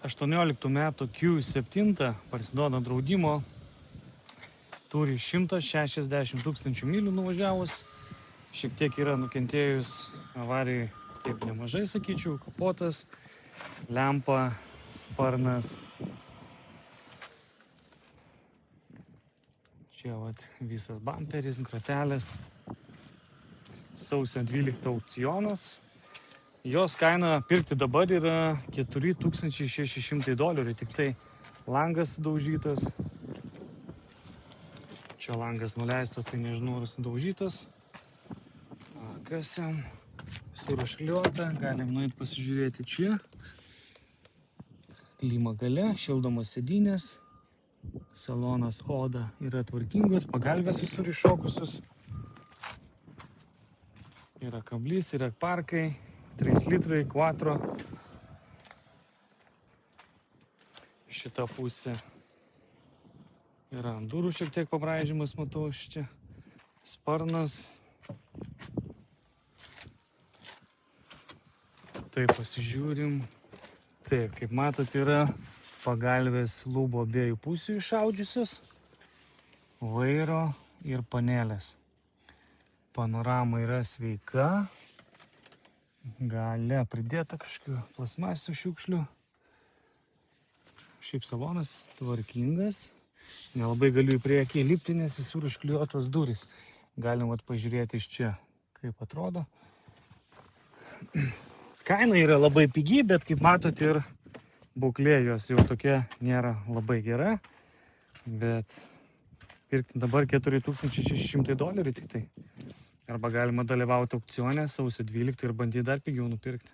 18 metų Q7 parsiduoda draudimo, turi 160 000 mylių nuvažiavus, šiek tiek yra nukentėjus avarijai, taip nemažai sakyčiau, kapotas, lempa, sparnas. Čia vat visas bamperis, gratelės. Sausio 12 aukcionas. Jos kaina pirkti dabar yra $4600, tik tai langas sudaužytas. Čia langas nuleistas, tai nežinau, ar sudaužytas. Kas jam? Visur užkliuota, galim nueiti pasižiūrėti čia. Lyma gale, šildomos sėdynės. Salonas oda yra tvarkingos, pagalvės visur iššokusius. Yra kablys, yra parkai, 3 litrai, quattro. Šita pusė yra ant durų šiek tiek pabraižymas, matau, čia sparnas. Taip, pasižiūrim. Taip, kaip matot, yra pagalvės lūbo abiejų pusių išaudžiusios, vairo ir panelės. Panorama yra sveika. Gale pridėta kažkokių plasmasinių šiukšlių. Šiaip salonas tvarkingas. Nelabai galiu į priekį lipti, nes visur užklijuotos durys. Galim pažiūrėti iš čia, kaip atrodo. Kaina yra labai pigi, bet kaip matot ir būklė jos jau tokia nėra labai gera. Bet pirkti dabar $4600 tik tai. Arba galima dalyvauti aukcione sausio 12 ir bandyti dar pigiau nupirkti.